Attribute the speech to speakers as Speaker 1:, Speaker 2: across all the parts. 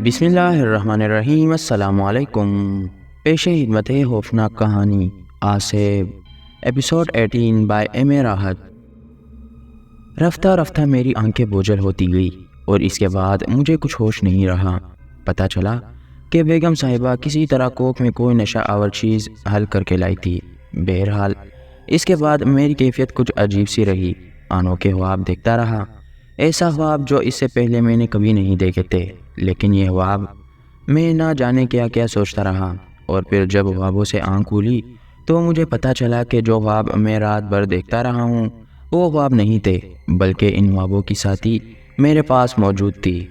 Speaker 1: بسم اللہ الرحمن الرحیم۔ السلام علیکم۔ پیش خدمت خوفناک کہانی آصف، ایپیسوڈ 18 بائی ایم اے راحت۔ رفتہ رفتہ میری آنکھیں بوجھل ہوتی گئی اور اس کے بعد مجھے کچھ ہوش نہیں رہا۔ پتہ چلا کہ بیگم صاحبہ کسی طرح کوک میں کوئی نشہ آور چیز حل کر کے لائی تھی۔ بہرحال اس کے بعد میری کیفیت کچھ عجیب سی رہی۔ انوکھے خواب دیکھتا رہا، ایسا خواب جو اس سے پہلے میں نے کبھی نہیں دیکھے تھے۔ لیکن یہ خواب میں نہ جانے کیا کیا سوچتا رہا، اور پھر جب خوابوں سے آنکھ کھولی تو مجھے پتہ چلا کہ جو خواب میں رات بھر دیکھتا رہا ہوں وہ خواب نہیں تھے، بلکہ ان خوابوں کی ساتھی میرے پاس موجود تھی۔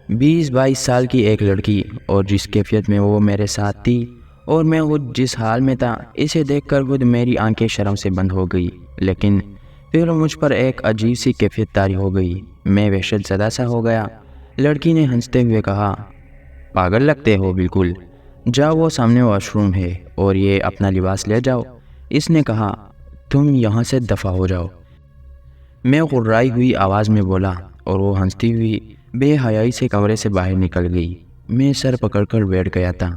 Speaker 1: 20-22 سال کی ایک لڑکی، اور جس کیفیت میں وہ میرے ساتھ تھی اور میں خود جس حال میں تھا، اسے دیکھ کر خود میری آنکھیں شرم سے بند ہو گئی۔ لیکن پھر مجھ پر ایک عجیب سی کیفیت طاری ہو گئی۔ میں وحشت زدہ سا ہو گیا۔ لڑکی نے ہنستے ہوئے کہا، پاگل لگتے ہو بالکل، جاؤ وہ سامنے واش روم ہے اور یہ اپنا لباس لے جاؤ۔ اس نے کہا، تم یہاں سے دفع ہو جاؤ۔ میں غرائی ہوئی آواز میں بولا، اور وہ ہنستی ہوئی بے حیائی سے کمرے سے باہر نکل گئی۔ میں سر پکڑ کر بیٹھ گیا تھا۔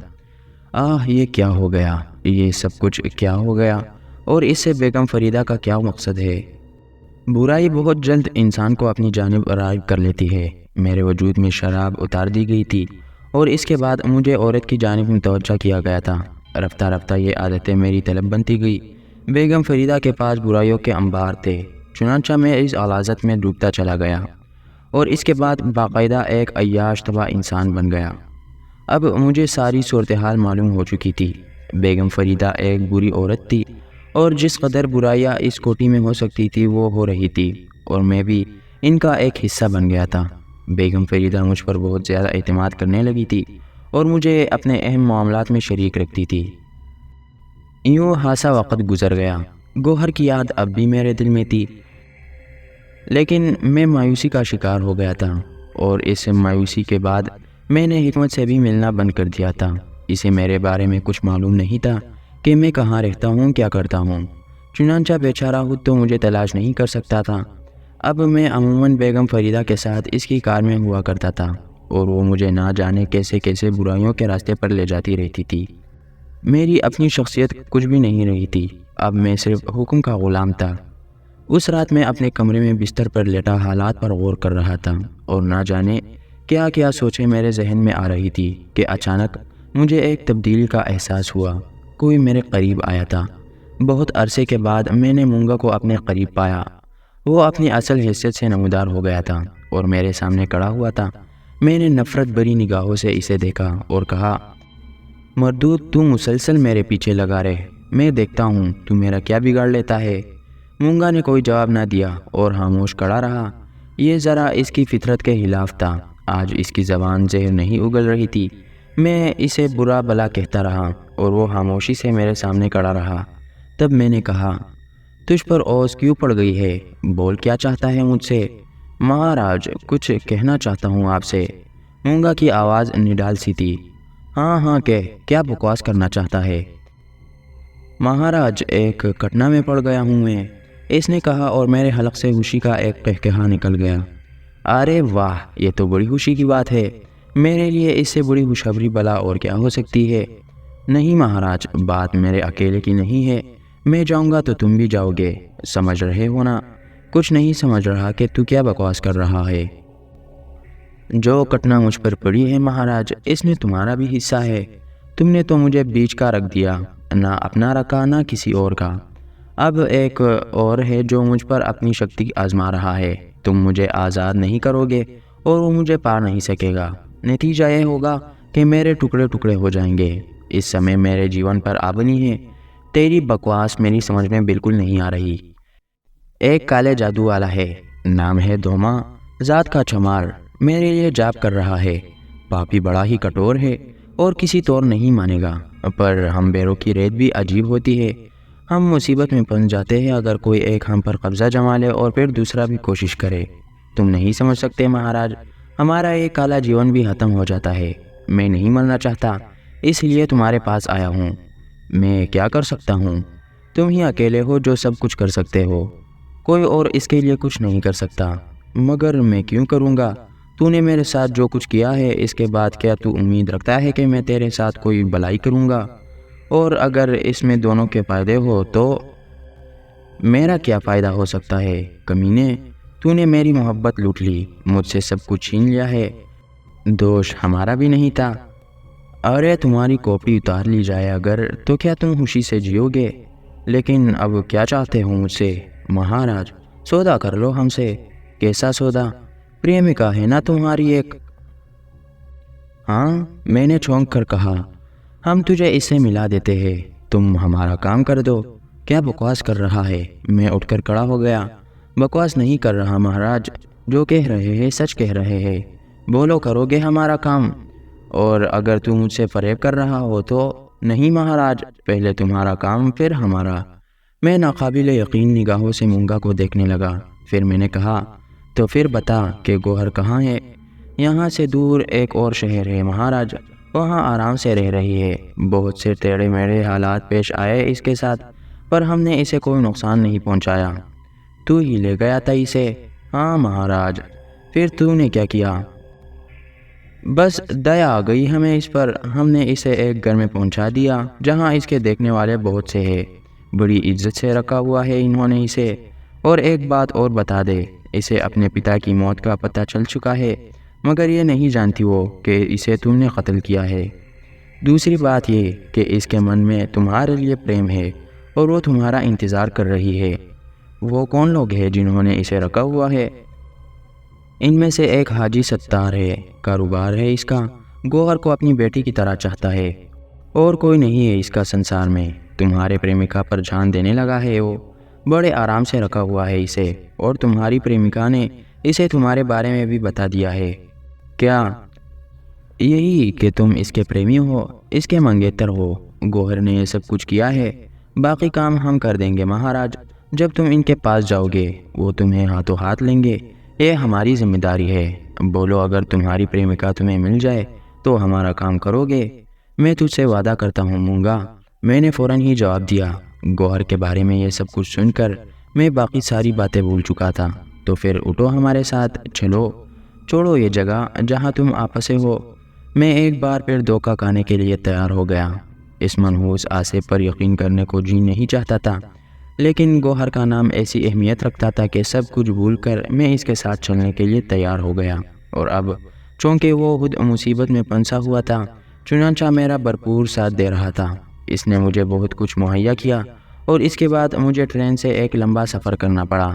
Speaker 1: یہ کیا ہو گیا؟ یہ سب کچھ کیا ہو گیا؟ اور اس سے بیگم فریدہ کا کیا مقصد ہے؟ برائی بہت جلد انسان کو اپنی جانب راغب کر لیتی ہے۔ میرے وجود میں شراب اتار دی گئی تھی اور اس کے بعد مجھے عورت کی جانب متوجہ کیا گیا تھا۔ رفتہ رفتہ یہ عادتیں میری طلب بنتی گئی۔ بیگم فریدہ کے پاس برائیوں کے انبار تھے، چنانچہ میں اس غلاظت میں ڈوبتا چلا گیا اور اس کے بعد باقاعدہ ایک عیاش طبع انسان بن گیا۔ اب مجھے ساری صورتحال معلوم ہو چکی تھی۔ بیگم فریدہ ایک بری عورت تھی، اور جس قدر برائیاں اس کوٹھی میں ہو سکتی تھی وہ ہو رہی تھی، اور میں بھی ان کا ایک حصہ بن گیا تھا۔ بیگم فریدہ مجھ پر بہت زیادہ اعتماد کرنے لگی تھی اور مجھے اپنے اہم معاملات میں شریک رکھتی تھی۔ یوں ہاسا وقت گزر گیا۔ گوہر کی یاد اب بھی میرے دل میں تھی، لیکن میں مایوسی کا شکار ہو گیا تھا، اور اس مایوسی کے بعد میں نے حکمت سے بھی ملنا بند کر دیا تھا۔ اسے میرے بارے میں کچھ معلوم نہیں تھا کہ میں کہاں رہتا ہوں، کیا کرتا ہوں، چنانچہ بیچارہ خود تو مجھے تلاش نہیں کر سکتا تھا۔ اب میں عموماً بیگم فریدہ کے ساتھ اس کی کار میں ہوا کرتا تھا، اور وہ مجھے نہ جانے کیسے کیسے برائیوں کے راستے پر لے جاتی رہتی تھی۔ میری اپنی شخصیت کچھ بھی نہیں رہی تھی، اب میں صرف حکم کا غلام تھا۔ اس رات میں اپنے کمرے میں بستر پر لیٹا حالات پر غور کر رہا تھا، اور نہ جانے کیا کیا سوچیں میرے ذہن میں آ رہی تھی کہ اچانک مجھے ایک تبدیلی کا احساس ہوا۔ کوئی میرے قریب آیا تھا۔ بہت عرصے کے بعد میں نے مونگا کو اپنے قریب پایا۔ وہ اپنی اصل حیثیت سے نمودار ہو گیا تھا اور میرے سامنے کھڑا ہوا تھا۔ میں نے نفرت بھری نگاہوں سے اسے دیکھا اور کہا، مردود، تو مسلسل میرے پیچھے لگا رہے، میں دیکھتا ہوں تو میرا کیا بگاڑ لیتا ہے۔ مونگا نے کوئی جواب نہ دیا اور خاموش کھڑا رہا۔ یہ ذرا اس کی فطرت کے خلاف تھا۔ آج اس کی زبان زہر نہیں اگل رہی تھی۔ میں اسے برا بلا کہتا رہا اور وہ خاموشی سے میرے سامنے کھڑا رہا۔ تب میں نے کہا، تجھ پر اوس کیوں پڑ گئی ہے؟ بول، کیا چاہتا ہے مجھ سے؟ مہاراج، کچھ کہنا چاہتا ہوں آپ سے۔ مونگا کی آواز نڈال سی تھی۔ ہاں کیا بکواس کرنا چاہتا ہے؟ مہاراج، ایک گھٹنا میں پڑ گیا ہوں میں، اس نے کہا، اور میرے حلق سے خوشی کا ایک قہقہا نکل گیا۔ ارے واہ، یہ تو بڑی خوشی کی بات ہے۔ میرے لیے اس سے بڑی خوشخبری بلا اور کیا ہو سکتی ہے؟ نہیں مہاراج، بات میرے اکیلے کی نہیں ہے۔ میں جاؤں گا تو تم بھی جاؤ گے، سمجھ رہے ہو نا؟ کچھ نہیں سمجھ رہا کہ تو کیا بکواس کر رہا ہے۔ جو کٹنا مجھ پر پڑی ہے مہاراج، اس میں تمہارا بھی حصہ ہے۔ تم نے تو مجھے بیچ کا رکھ دیا، نہ اپنا رکھا نہ کسی اور کا۔ اب ایک اور ہے جو مجھ پر اپنی شکتی آزما رہا ہے۔ تم مجھے آزاد نہیں کرو گے اور وہ مجھے پا نہیں سکے گا۔ نتیجہ یہ ہوگا کہ میرے ٹکڑے ٹکڑے ہو جائیں گے۔ اس سمے میرے جیون پر آبنی ہے۔ تیری بکواس میری سمجھ میں بالکل نہیں آ رہی۔ ایک کالے جادو والا ہے، نام ہے دھوما، ذات کا چمار، میرے لیے جاپ کر رہا ہے۔ پاپی بڑا ہی کٹور ہے اور کسی طور نہیں مانے گا، پر ہم بیروں کی ریت بھی عجیب ہوتی ہے۔ ہم مصیبت میں پھنس جاتے ہیں اگر کوئی ایک ہم پر قبضہ جما لے اور پھر دوسرا بھی کوشش کرے۔ تم نہیں سمجھ سکتے مہاراج، ہمارا یہ کالا جیون بھی ختم ہو جاتا ہے۔ میں نہیں مرنا چاہتا، اس لیے تمہارے پاس آیا ہوں۔ میں کیا کر سکتا ہوں؟ تم ہی اکیلے ہو جو سب کچھ کر سکتے ہو، کوئی اور اس کے لیے کچھ نہیں کر سکتا۔ مگر میں کیوں کروں گا؟ تو نے میرے ساتھ جو کچھ کیا ہے اس کے بعد کیا تو امید رکھتا ہے کہ میں تیرے ساتھ کوئی بھلائی کروں گا؟ اور اگر اس میں دونوں کے فائدے ہو تو میرا کیا فائدہ ہو سکتا ہے؟ کمینے، تو نے میری محبت لوٹ لی، مجھ سے سب کچھ چھین لیا ہے، دوش ہمارا بھی نہیں تھا۔ ارے تمہاری کاپی اتار لی جائے اگر تو کیا تم خوشی سے جیو گے؟ لیکن اب کیا چاہتے ہو مجھ سے؟ مہاراج، سودا کر لو ہم سے۔ کیسا سودا؟ پریمکا ہے نا تمہاری ایک؟ ہاں، میں نے چونک کر کہا، ہم تجھے اس سے ملا دیتے ہیں، تم ہمارا کام کر دو۔ کیا بکواس کر رہا ہے؟ میں اٹھ کر کھڑا ہو گیا۔ بکواس نہیں کر رہا مہاراج، جو کہہ رہے ہیں سچ کہہ رہے ہیں۔ بولو، کرو گے ہمارا کام؟ اور اگر تم مجھ سے فریب کر رہا ہو تو؟ نہیں مہاراج، پہلے تمہارا کام پھر ہمارا۔ میں ناقابل یقین نگاہوں سے مونگا کو دیکھنے لگا۔ پھر میں نے کہا، تو پھر بتا کہ گوہر کہاں ہے؟ یہاں سے دور ایک اور شہر ہے مہاراج، وہاں آرام سے رہ رہی ہے۔ بہت سے ٹیڑھے میڑھے حالات پیش آئے اس کے ساتھ، پر ہم نے اسے کوئی نقصان نہیں پہنچایا۔ تو ہی لے گیا تھا اسے؟ ہاں مہاراج۔ پھر تو نے کیا کیا؟ بس دیا آ گئی ہمیں اس پر، ہم نے اسے ایک گھر میں پہنچا دیا جہاں اس کے دیکھنے والے بہت سے ہیں۔ بڑی عزت سے رکھا ہوا ہے انہوں نے اسے۔ اور ایک بات اور بتا دے، اسے اپنے پتا کی موت کا پتہ چل چکا ہے، مگر یہ نہیں جانتی وہ کہ اسے تم نے قتل کیا ہے۔ دوسری بات یہ کہ اس کے من میں تمہارے لیے پریم ہے اور وہ تمہارا انتظار کر رہی ہے۔ وہ کون لوگ ہیں جنہوں نے اسے رکھا ہوا ہے؟ ان میں سے ایک حاجی ستار ہے، کاروبار ہے اس کا، گوہر کو اپنی بیٹی کی طرح چاہتا ہے، اور کوئی نہیں ہے اس کا سنسار میں۔ تمہارے پریمکا پر جان دینے لگا ہے وہ، بڑے آرام سے رکھا ہوا ہے اسے، اور تمہاری پریمکا نے اسے تمہارے بارے میں بھی بتا دیا ہے۔ کیا؟ یہی کہ تم اس کے پریمی ہو، اس کے منگیتر ہو۔ گوہر نے یہ سب کچھ کیا ہے، باقی کام ہم کر دیں گے مہاراج۔ جب تم ان کے پاس جاؤ گے وہ تمہیں ہاتھوں ہاتھ لیں گے، یہ ہماری ذمہ داری ہے۔ بولو، اگر تمہاری پریمکا تمہیں مل جائے تو ہمارا کام کرو گے؟ میں تجھ سے وعدہ کرتا ہوں مونگا، میں نے فوراً ہی جواب دیا۔ گوہر کے بارے میں یہ سب کچھ سن کر میں باقی ساری باتیں بھول چکا تھا۔ تو پھر اٹھو ہمارے ساتھ، چلو، چھوڑو یہ جگہ جہاں تم آپسے ہو۔ میں ایک بار پھر دھوکہ کھانے کے لیے تیار ہو گیا۔ اس منحوس آسے پر یقین کرنے کو جی نہیں چاہتا تھا، لیکن گوہر کا نام ایسی اہمیت رکھتا تھا کہ سب کچھ بھول کر میں اس کے ساتھ چلنے کے لیے تیار ہو گیا۔ اور اب چونکہ وہ خود مصیبت میں پھنسا ہوا تھا، چنانچہ میرا بھرپور ساتھ دے رہا تھا۔ اس نے مجھے بہت کچھ مہیا کیا، اور اس کے بعد مجھے ٹرین سے ایک لمبا سفر کرنا پڑا۔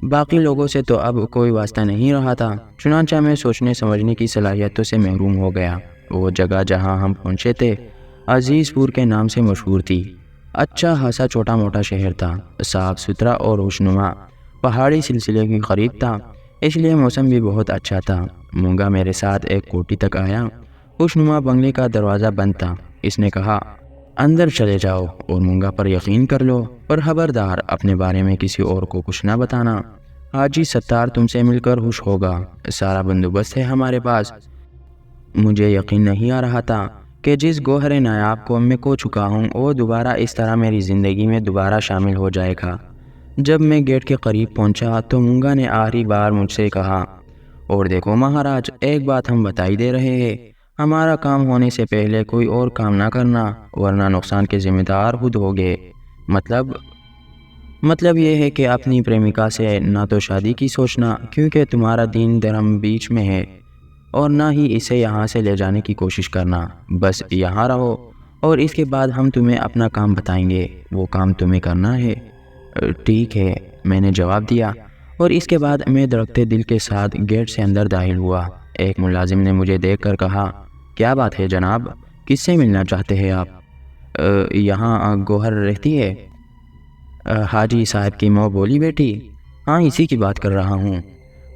Speaker 1: باقی لوگوں سے تو اب کوئی واسطہ نہیں رہا تھا، چنانچہ میں سوچنے سمجھنے کی صلاحیتوں سے محروم ہو گیا۔ وہ جگہ جہاں ہم پہنچے تھے عزیز پور کے نام سے مشہور تھی۔ اچھا خاصا چھوٹا موٹا شہر تھا، صاف ستھرا اور خوشنما، پہاڑی سلسلے کے قریب تھا، اس لیے موسم بھی بہت اچھا تھا۔ مونگا میرے ساتھ ایک کوٹھی تک آیا۔ خوشنما بنگلے کا دروازہ بند تھا۔ اس نے کہا، اندر چلے جاؤ اور مونگا پر یقین کر لو، اور خبردار اپنے بارے میں کسی اور کو کچھ نہ بتانا۔ حاجی ستار تم سے مل کر خوش ہوگا، سارا بندوبست ہے ہمارے پاس۔ مجھے یقین نہیں آ رہا تھا کہ جس گوہر نایاب کو میں کھو چکا ہوں وہ دوبارہ اس طرح میری زندگی میں دوبارہ شامل ہو جائے گا۔ جب میں گیٹ کے قریب پہنچا تو مونگا نے آخری بار مجھ سے کہا، اور دیکھو مہاراج، ایک بات ہم بتائی دے رہے ہیں، ہمارا کام ہونے سے پہلے کوئی اور کام نہ کرنا، ورنہ نقصان کے ذمہ دار خود ہوگے۔ مطلب یہ ہے کہ اپنی پریمکا سے نہ تو شادی کی سوچنا، کیونکہ تمہارا دین دھرم بیچ میں ہے، اور نہ ہی اسے یہاں سے لے جانے کی کوشش کرنا۔ بس یہاں رہو، اور اس کے بعد ہم تمہیں اپنا کام بتائیں گے، وہ کام تمہیں کرنا ہے۔ ٹھیک ہے، میں نے جواب دیا، اور اس کے بعد میں دھڑکتے دل کے ساتھ گیٹ سے اندر داخل ہوا۔ ایک ملازم نے مجھے دیکھ کر کہا، کیا بات ہے جناب، کس سے ملنا چاہتے ہیں آپ؟ یہاں گوہر رہتی ہے؟ حاجی صاحب کی ماں بولی بیٹی، ہاں اسی کی بات کر رہا ہوں۔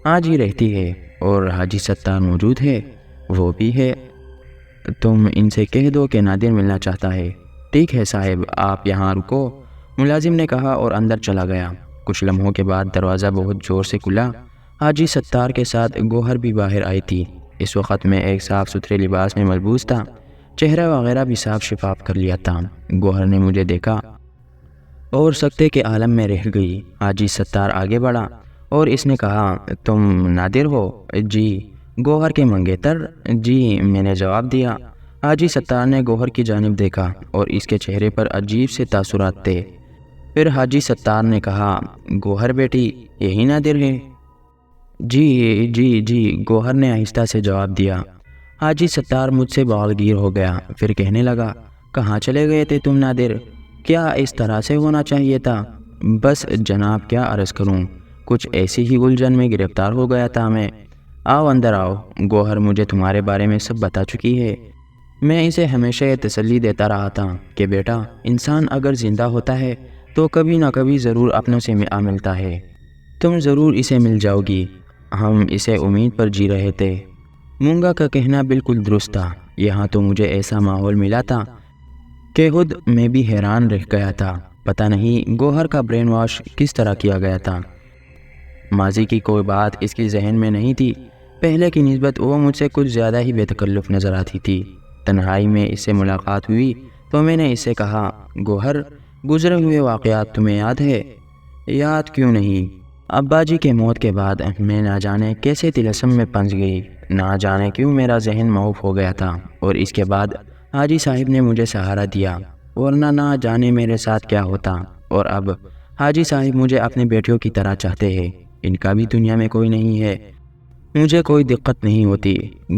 Speaker 1: ہاں جی رہتی ہے، اور حاجی ستار موجود ہے؟ وہ بھی ہے۔ تم ان سے کہہ دو کہ نادر ملنا چاہتا ہے۔ ٹھیک ہے صاحب، آپ یہاں رکو، ملازم نے کہا اور اندر چلا گیا۔ کچھ لمحوں کے بعد دروازہ بہت زور سے کھلا۔ حاجی ستار کے ساتھ گوہر بھی باہر آئی تھی۔ اس وقت میں ایک صاف ستھرے لباس میں ملبوس تھا، چہرہ وغیرہ بھی صاف شفاف کر لیا تھا۔ گوہر نے مجھے دیکھا اور سکتے کے عالم میں رہ گئی۔ حاجی ستار آگے بڑھا اور اس نے کہا، تم نادر ہو؟ جی۔ گوہر کے منگیتر؟ جی، میں نے جواب دیا۔ حاجی ستار نے گوہر کی جانب دیکھا اور اس کے چہرے پر عجیب سے تاثرات تھے۔ پھر حاجی ستار نے کہا، گوہر بیٹی، یہی نادر ہے؟ جی جی جی، گوہر نے آہستہ سے جواب دیا۔ حاجی ستار مجھ سے باغگیر ہو گیا، پھر کہنے لگا، کہاں چلے گئے تھے تم نادر؟ کیا اس طرح سے ہونا چاہیے تھا؟ بس جناب، کیا عرض کروں، کچھ ایسی ہی الجھن میں گرفتار ہو گیا تھا میں۔ آؤ اندر آؤ، گوہر مجھے تمہارے بارے میں سب بتا چکی ہے۔ میں اسے ہمیشہ یہ تسلی دیتا رہا تھا کہ بیٹا، انسان اگر زندہ ہوتا ہے تو کبھی نہ کبھی ضرور اپنوں سے ملتا ہے۔ تم ضرور اسے مل جاؤ گی۔ ہم اسے امید پر جی رہے تھے۔ مونگا کا کہنا بالکل درست تھا۔ یہاں تو مجھے ایسا ماحول ملا تھا کہ خود میں بھی حیران رہ گیا تھا۔ پتہ نہیں گوہر کا برین واش کس طرح کیا گیا تھا۔ ماضی کی کوئی بات اس کی ذہن میں نہیں تھی۔ پہلے کی نسبت وہ مجھ سے کچھ زیادہ ہی بے تکلف نظر آتی تھی۔ تنہائی میں اس سے ملاقات ہوئی تو میں نے اس سے کہا، گوہر، گزرے ہوئے واقعات تمہیں یاد ہے؟ یاد کیوں نہیں؟ ابا جی کے موت کے بعد میں نہ جانے کیسے طلسم میں پھنس گئی، نہ جانے کیوں میرا ذہن معوف ہو گیا تھا، اور اس کے بعد حاجی صاحب نے مجھے سہارا دیا، ورنہ نہ جانے میرے ساتھ کیا ہوتا۔ اور اب حاجی صاحب مجھے اپنے بیٹیوں کی طرح چاہتے ہیں۔ ان کا بھی دنیا میں کوئی نہیں ہے، مجھے کوئی دقت نہیں ہوتی۔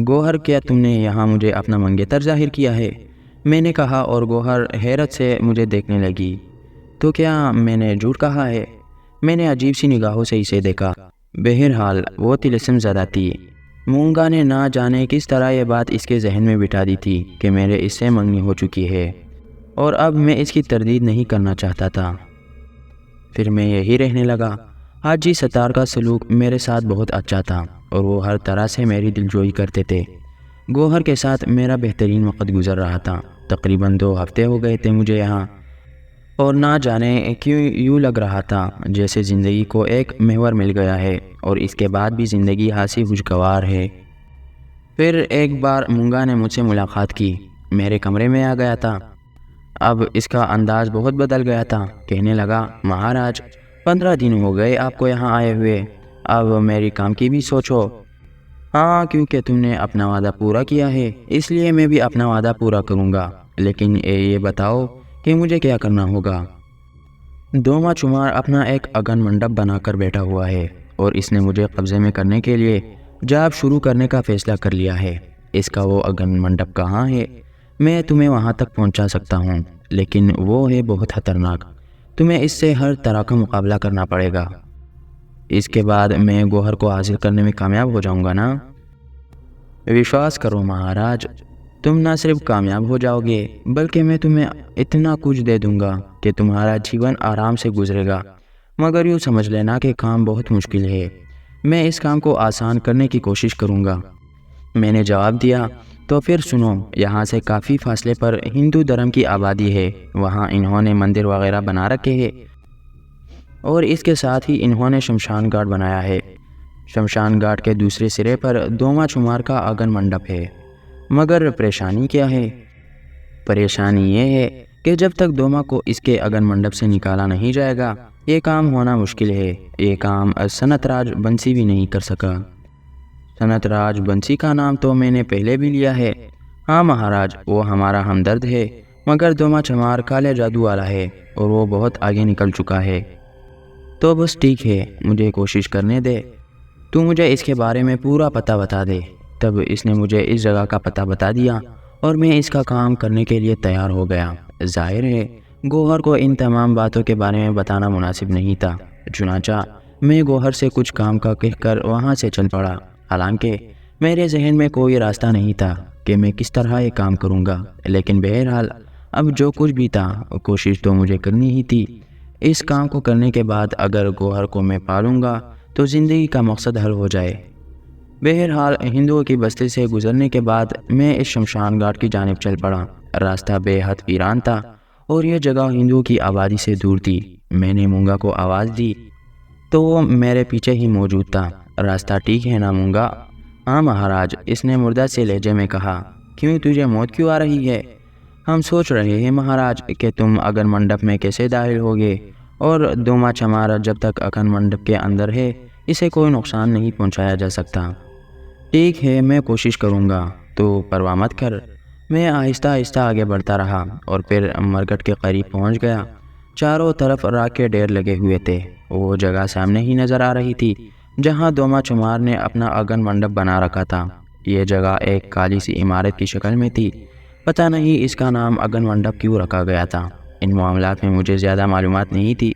Speaker 1: گوہر، کیا تم نے یہاں مجھے اپنا منگیتر ظاہر کیا ہے؟ میں نے کہا، اور گوہر حیرت سے مجھے دیکھنے لگی۔ تو کیا میں نے جھوٹ کہا ہے؟ میں نے عجیب سی نگاہوں سے اسے دیکھا۔ بہرحال وہ طلسم زدہ تھی۔ مونگا نے نہ جانے کس طرح یہ بات اس کے ذہن میں بٹھا دی تھی کہ میرے اس سے منگنی ہو چکی ہے، اور اب میں اس کی تردید نہیں کرنا چاہتا تھا۔ پھر میں یہی رہنے لگا۔ حاجی ستار کا سلوک میرے ساتھ بہت اچھا تھا اور وہ ہر طرح سے میری دلجوئی کرتے تھے۔ گوہر کے ساتھ میرا بہترین وقت گزر رہا تھا۔ تقریباً 2 ہفتے ہو گئے تھے مجھے یہاں، اور نہ جانے کیوں یوں لگ رہا تھا جیسے زندگی کو ایک محور مل گیا ہے، اور اس کے بعد بھی زندگی ہنسی خوشگوار ہے۔ پھر ایک بار مونگا نے مجھ سے ملاقات کی، میرے کمرے میں آ گیا تھا۔ اب اس کا انداز بہت بدل گیا تھا۔ کہنے لگا، مہاراج، 15 دن ہو گئے آپ کو یہاں آئے ہوئے، اب میری کام کی بھی سوچو۔ ہاں، کیونکہ تم نے اپنا وعدہ پورا کیا ہے، اس لیے میں بھی اپنا وعدہ پورا کروں گا، لیکن یہ بتاؤ کہ مجھے کیا کرنا ہوگا؟ دوما چمار اپنا ایک اگن منڈپ بنا کر بیٹھا ہوا ہے، اور اس نے مجھے قبضے میں کرنے کے لیے جاب شروع کرنے کا فیصلہ کر لیا ہے۔ اس کا وہ اگن منڈپ کہاں ہے؟ میں تمہیں وہاں تک پہنچا سکتا ہوں، لیکن وہ ہے بہت خطرناک۔ تمہیں اس سے ہر طرح کا مقابلہ کرنا پڑے گا۔ اس کے بعد میں گوہر کو حاصل کرنے میں کامیاب ہو جاؤں گا نا؟ وشواس کرو مہاراج، تم نہ صرف کامیاب ہو جاؤ گے، بلکہ میں تمہیں اتنا کچھ دے دوں گا کہ تمہارا جیون آرام سے گزرے گا۔ مگر یوں سمجھ لینا کہ کام بہت مشکل ہے۔ میں اس کام کو آسان کرنے کی کوشش کروں گا۔ میں نے جواب دیا، تو پھر سنو، یہاں سے کافی فاصلے پر ہندو دھرم کی آبادی ہے۔ وہاں انہوں نے مندر وغیرہ بنا رکھے ہیں، اور اس کے ساتھ ہی انہوں نے شمشان گھاٹ بنایا ہے۔ شمشان گھاٹ کے دوسرے سرے پر دوما چمار کا اگن منڈپ ہے۔ مگر پریشانی کیا ہے؟ پریشانی یہ ہے کہ جب تک دوما کو اس کے اگن منڈپ سے نکالا نہیں جائے گا، یہ کام ہونا مشکل ہے۔ یہ کام سنت راج بنسی بھی نہیں کر سکا۔ سنت راج بنسی کا نام تو میں نے پہلے بھی لیا ہے۔ ہاں مہاراج، وہ ہمارا ہمدرد ہے، مگر دوما چمار کالے جادو والا ہے، اور وہ بہت آگے نکل چکا ہے۔ تو بس ٹھیک ہے، مجھے کوشش کرنے دے۔ تو مجھے اس کے بارے میں پورا پتہ بتا دے۔ تب اس نے مجھے اس جگہ کا پتہ بتا دیا، اور میں اس کا کام کرنے کے لیے تیار ہو گیا۔ ظاہر ہے گوہر کو ان تمام باتوں کے بارے میں بتانا مناسب نہیں تھا، چنانچہ میں گوہر سے کچھ کام کا کہہ کر وہاں سے چل پڑا۔ حالانکہ میرے ذہن میں کوئی راستہ نہیں تھا کہ میں کس طرح یہ کام کروں گا، لیکن بہرحال اب جو کچھ بھی تھا کوشش تو مجھے کرنی ہی تھی۔ اس کام کو کرنے کے بعد اگر گوہر کو میں پالوں گا تو زندگی کا مقصد حل ہو جائے۔ بہرحال ہندوؤں کی بستی سے گزرنے کے بعد میں اس شمشان گھاٹ کی جانب چل پڑا۔ راستہ بے حد ویران تھا، اور یہ جگہ ہندوؤں کی آبادی سے دور تھی۔ میں نے مونگا کو آواز دی تو وہ میرے پیچھے ہی موجود تھا۔ راستہ ٹھیک ہے نا مونگا؟ ہاں مہاراج، اس نے مردہ سے لہجے میں کہا۔ کیوں، تجھے موت کیوں آ رہی ہے؟ ہم سوچ رہے ہیں مہاراج کہ تم اگن منڈپ میں کیسے داخل ہوگے، اور دوما چمار جب تک اگن منڈپ کے اندر ہے اسے کوئی نقصان نہیں پہنچایا جا سکتا۔ ٹھیک ہے، میں کوشش کروں گا، تو پرواہ مت کر۔ میں آہستہ آہستہ آگے بڑھتا رہا اور پھر مرگٹ کے قریب پہنچ گیا۔ چاروں طرف راکھ کے ڈھیر لگے ہوئے تھے۔ وہ جگہ سامنے ہی نظر آ رہی تھی جہاں دوما چمار نے اپنا اگن منڈپ بنا رکھا تھا۔ یہ جگہ ایک کالی سی عمارت کی شکل میں تھی۔ پتہ نہیں اس کا نام اگن منڈپ کیوں رکھا گیا تھا۔ ان معاملات میں مجھے زیادہ معلومات نہیں تھی۔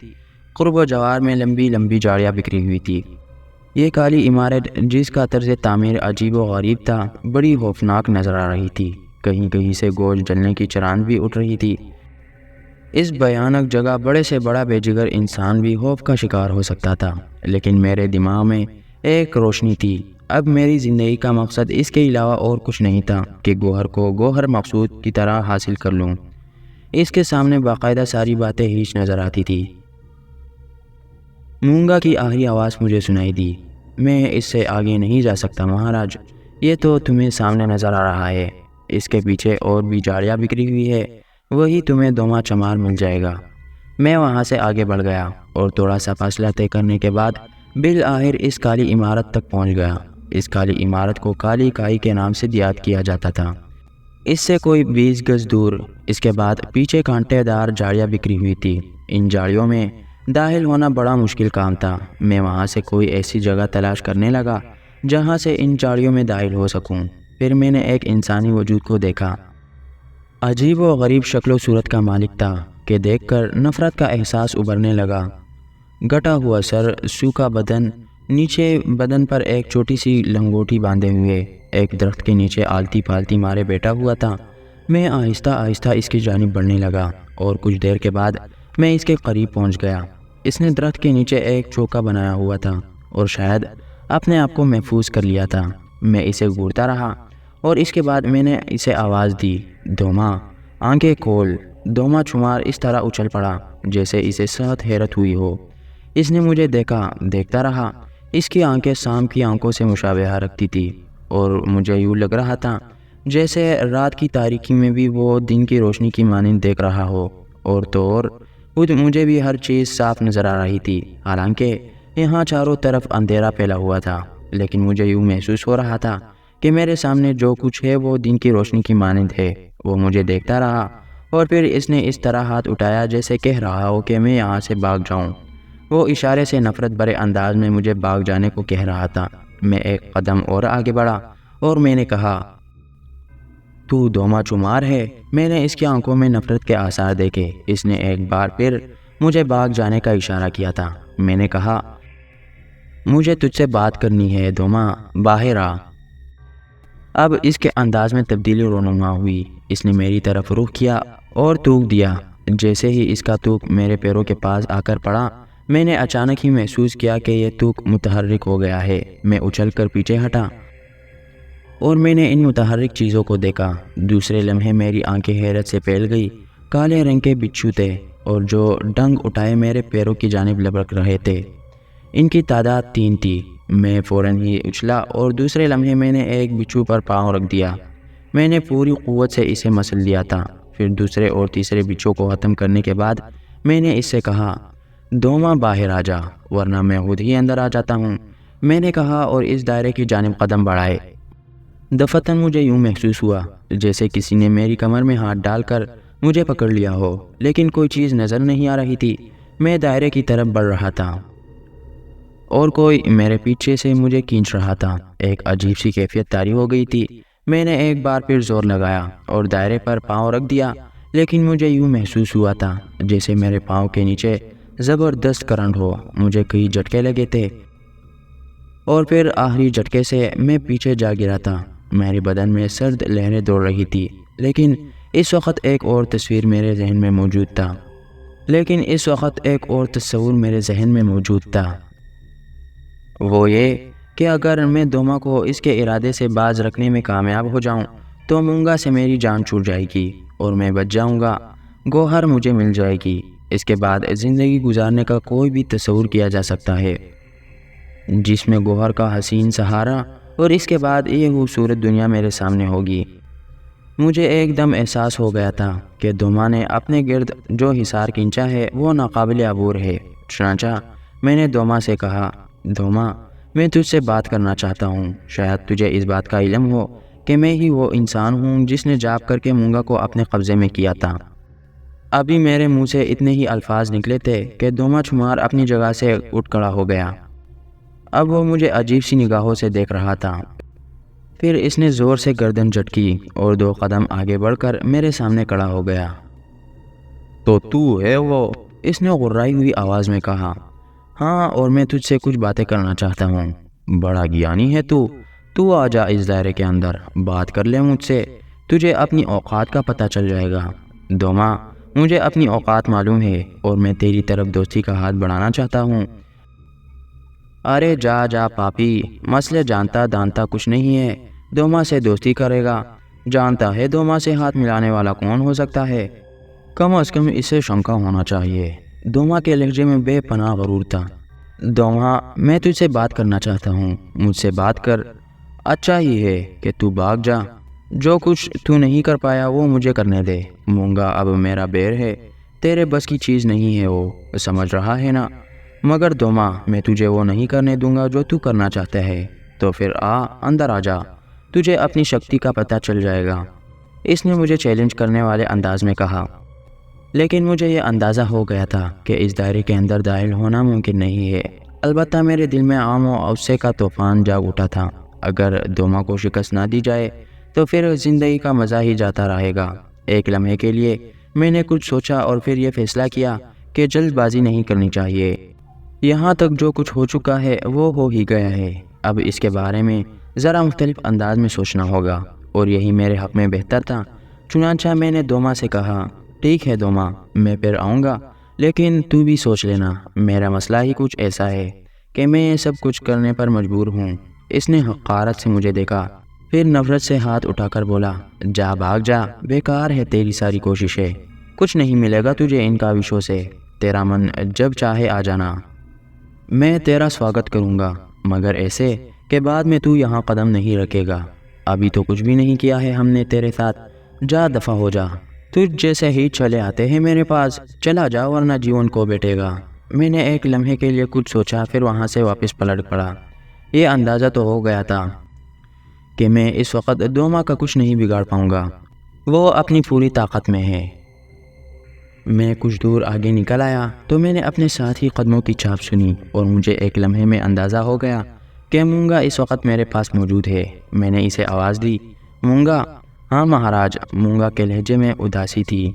Speaker 1: قرب و جوار میں لمبی لمبی جاڑیاں بکھری ہوئی تھی۔ یہ کالی عمارت جس کا طرز تعمیر عجیب و غریب تھا، بڑی خوفناک نظر آ رہی تھی۔ کہیں کہیں سے گوشت جلنے کی چران بھی اٹھ رہی تھی۔ اس بھیانک جگہ بڑے سے بڑا بے جگر انسان بھی خوف کا شکار ہو سکتا تھا، لیکن میرے دماغ میں ایک روشنی تھی۔ اب میری زندگی کا مقصد اس کے علاوہ اور کچھ نہیں تھا کہ گوہر کو گوہر مقصود کی طرح حاصل کر لوں۔ اس کے سامنے باقاعدہ ساری باتیں ہیچ نظر آتی تھی۔ مونگا کی آخری آواز مجھے سنائی دی۔ میں اس سے آگے نہیں جا سکتا مہاراج، یہ تو تمہیں سامنے نظر آ رہا ہے۔ اس کے پیچھے اور بھی جاڑیاں بکھری ہوئی ہے، وہی تمہیں دوما چمار مل جائے گا۔ میں وہاں سے آگے بڑھ گیا اور تھوڑا سا فاصلہ طے کرنے کے بعد بالآخر اس کالی عمارت تک پہنچ گیا۔ اس کالی عمارت کو کالی کائی کے نام سے یاد کیا جاتا تھا۔ اس سے کوئی 20 گز دور اس کے بعد پیچھے کانٹے دار جاڑیاں بکھری ہوئی تھی۔ ان جاڑیوں میں داخل ہونا بڑا مشکل کام تھا۔ میں وہاں سے کوئی ایسی جگہ تلاش کرنے لگا جہاں سے ان جاڑیوں میں داخل ہو سکوں۔ پھر میں نے ایک انسانی وجود کو دیکھا۔ عجیب و غریب شکل و صورت کا مالک تھا کہ دیکھ کر نفرت کا احساس ابھرنے لگا۔ گھٹا ہوا سر، سوکھا بدن، نیچے بدن پر ایک چھوٹی سی لنگوٹی باندھے ہوئے ایک درخت کے نیچے آلتی پالتی مارے بیٹھا ہوا تھا۔ میں آہستہ آہستہ اس کی جانب بڑھنے لگا اور کچھ دیر کے بعد میں اس کے قریب پہنچ گیا۔ اس نے درخت کے نیچے ایک چوکا بنایا ہوا تھا اور شاید اپنے آپ کو محفوظ کر لیا تھا۔ میں اسے گھورتا رہا اور اس کے بعد میں نے اسے آواز دی، دوما، آنکھیں کھول۔ دوما چمار اس طرح اچھل پڑا جیسے اسے سخت حیرت ہوئی ہو۔ اس نے مجھے دیکھتا رہا۔ اس کی آنکھیں شام کی آنکھوں سے مشابہت رکھتی تھی اور مجھے یوں لگ رہا تھا جیسے رات کی تاریکی میں بھی وہ دن کی روشنی کی مانند دیکھ رہا ہو۔ اور تو اور مجھے بھی ہر چیز صاف نظر آ رہی تھی، حالانکہ یہاں چاروں طرف اندھیرا پھیلا ہوا تھا، لیکن مجھے یوں محسوس ہو رہا تھا کہ میرے سامنے جو کچھ ہے وہ دن کی روشنی کی مانند ہے۔ وہ مجھے دیکھتا رہا اور پھر اس نے اس طرح ہاتھ اٹھایا جیسے کہہ رہا ہو کہ میں یہاں سے بھاگ جاؤں۔ وہ اشارے سے نفرت بھرے انداز میں مجھے بھاگ جانے کو کہہ رہا تھا۔ میں ایک قدم اور آگے بڑھا اور میں نے کہا، تو دوما چمار ہے؟ میں نے اس کی آنکھوں میں نفرت کے آثار دیکھے۔ اس نے ایک بار پھر مجھے بھاگ جانے کا اشارہ کیا تھا۔ میں نے کہا، مجھے تجھ سے بات کرنی ہے دوما، باہر آ۔ اب اس کے انداز میں تبدیلی رونما ہوئی۔ اس نے میری طرف رخ کیا اور تھوک دیا۔ جیسے ہی اس کا تھوک میرے پیروں کے پاس آ کر پڑا، میں نے اچانک ہی محسوس کیا کہ یہ تھوک متحرک ہو گیا ہے۔ میں اچھل کر پیچھے ہٹا اور میں نے ان متحرک چیزوں کو دیکھا۔ دوسرے لمحے میری آنکھیں حیرت سے پھیل گئی۔ کالے رنگ کے بچھو تھے اور جو ڈنگ اٹھائے میرے پیروں کی جانب لپک رہے تھے۔ ان کی تعداد 3 تھی۔ میں فوراً ہی اچھلا اور دوسرے لمحے میں نے ایک بچھو پر پاؤں رکھ دیا۔ میں نے پوری قوت سے اسے مسل لیا تھا۔ پھر دوسرے اور تیسرے بچھو کو ختم کرنے کے بعد میں نے اس سے کہا، دوما باہر آ جا ورنہ میں خود ہی اندر آ جاتا ہوں۔ میں نے کہا اور اس دائرے کی جانب قدم بڑھائے۔ دفتن مجھے یوں محسوس ہوا جیسے کسی نے میری کمر میں ہاتھ ڈال کر مجھے پکڑ لیا ہو، لیکن کوئی چیز نظر نہیں آ رہی تھی۔ میں دائرے کی طرف بڑھ رہا تھا اور کوئی میرے پیچھے سے مجھے کھینچ رہا تھا۔ ایک عجیب سی کیفیت طاری ہو گئی تھی۔ میں نے ایک بار پھر زور لگایا اور دائرے پر پاؤں رکھ دیا، لیکن مجھے یوں محسوس ہوا تھا جیسے میرے پاؤں کے نیچے زبردست کرنٹ ہو۔ مجھے کئی جھٹکے لگے تھے اور پھر آخری جھٹکے سے میں پیچھے جا گرا تھا۔ میرے بدن میں سرد لہریں دوڑ رہی تھی، لیکن اس وقت ایک اور تصویر میرے ذہن میں موجود تھا۔ وہ یہ کہ اگر میں دوما کو اس کے ارادے سے باز رکھنے میں کامیاب ہو جاؤں تو مونگا سے میری جان چھوٹ جائے گی اور میں بچ جاؤں گا، گوہر مجھے مل جائے گی۔ اس کے بعد زندگی گزارنے کا کوئی بھی تصور کیا جا سکتا ہے جس میں گوہر کا حسین سہارا اور اس کے بعد یہ خوبصورت دنیا میرے سامنے ہوگی۔ مجھے ایک دم احساس ہو گیا تھا کہ دوما نے اپنے گرد جو حصار کھینچا ہے وہ ناقابل عبور ہے۔ چنانچہ میں نے دوما سے کہا، دوما، میں تجھ سے بات کرنا چاہتا ہوں۔ شاید تجھے اس بات کا علم ہو کہ میں ہی وہ انسان ہوں جس نے جاپ کر کے مونگا کو اپنے قبضے میں کیا تھا۔ ابھی میرے منہ سے اتنے ہی الفاظ نکلے تھے کہ دوما چھمار اپنی جگہ سے اٹھ کھڑا ہو گیا۔ اب وہ مجھے عجیب سی نگاہوں سے دیکھ رہا تھا۔ پھر اس نے زور سے گردن جھٹکی اور 2 قدم آگے بڑھ کر میرے سامنے کھڑا ہو گیا۔ تو ہے وہ؟ اس نے غرائی ہوئی آواز میں کہا۔ ہاں، اور میں تجھ سے کچھ باتیں کرنا چاہتا ہوں۔ بڑا گیانی ہے تو آ جا اس دائرے کے اندر، بات کر لے مجھ سے، تجھے اپنی اوقات کا پتہ چل جائے گا۔ دوما، مجھے اپنی اوقات معلوم ہے اور میں تیری طرف دوستی کا ہاتھ بڑھانا چاہتا ہوں۔ ارے جا پاپی، مسئلہ جانتا دانتا کچھ نہیں ہے، دوما سے دوستی کرے گا۔ جانتا ہے دوما سے ہاتھ ملانے والا کون ہو سکتا ہے؟ کم از کم اسے شنکا ہونا چاہیے۔ دوما کے لہجے میں بے پناہ غرور تھا۔ دوما، میں تجھ سے بات کرنا چاہتا ہوں، مجھ سے بات کر۔ اچھا ہی ہے کہ تو بھاگ جا، جو کچھ تو نہیں کر پایا وہ مجھے کرنے دے۔ مونگا اب میرا بیر ہے، تیرے بس کی چیز نہیں ہے وہ، سمجھ رہا ہے نا؟ مگر دوما، میں تجھے وہ نہیں کرنے دوں گا جو تو کرنا چاہتا ہے۔ تو پھر اندر آ جا، تجھے اپنی شکتی کا پتہ چل جائے گا۔ اس نے مجھے چیلنج کرنے والے انداز میں کہا، لیکن مجھے یہ اندازہ ہو گیا تھا کہ اس دائرے کے اندر داخل ہونا ممکن نہیں ہے۔ البتہ میرے دل میں عام و غصے کا طوفان جاگ اٹھا تھا۔ اگر دوما کو شکست نہ دی جائے تو پھر زندگی کا مزہ ہی جاتا رہے گا۔ ایک لمحے کے لیے میں نے کچھ سوچا اور پھر یہ فیصلہ کیا کہ جلد بازی نہیں کرنی چاہیے۔ یہاں تک جو کچھ ہو چکا ہے وہ ہو ہی گیا ہے، اب اس کے بارے میں ذرا مختلف انداز میں سوچنا ہوگا، اور یہی میرے حق میں بہتر تھا۔ چنانچہ میں نے دوما سے کہا، ٹھیک ہے دوما، میں پھر آؤں گا، لیکن تو بھی سوچ لینا، میرا مسئلہ ہی کچھ ایسا ہے کہ میں یہ سب کچھ کرنے پر مجبور ہوں۔ اس نے حقارت سے مجھے دیکھا، پھر نفرت سے ہاتھ اٹھا کر بولا، جا بھاگ جا، بیکار ہے تیری ساری کوششیں، کچھ نہیں ملے گا تجھے ان کاوشوں سے، تیرا من جب چاہے آ جانا، میں تیرا سواگت کروں گا، مگر ایسے کہ بعد میں تو یہاں قدم نہیں رکھے گا۔ ابھی تو کچھ بھی نہیں کیا ہے ہم نے تیرے ساتھ، جا دفع ہو جا، تجھ جیسے ہی چلے آتے ہیں میرے پاس، چلا جا ورنہ جیون کو بیٹے گا۔ میں نے ایک لمحے کے لیے کچھ سوچا، پھر وہاں سے واپس پلٹ پڑا۔ یہ اندازہ تو ہو گیا تھا کہ میں اس وقت دوما کا کچھ نہیں بگاڑ پاؤں گا، وہ اپنی پوری طاقت میں ہے۔ میں کچھ دور آگے نکل آیا تو میں نے اپنے ساتھی قدموں کی چھاپ سنی، اور مجھے ایک لمحے میں اندازہ ہو گیا کہ مونگا اس وقت میرے پاس موجود ہے۔ میں نے اسے آواز دی، مونگا۔ ہاں مہاراج، مونگا کے لہجے میں اداسی تھی۔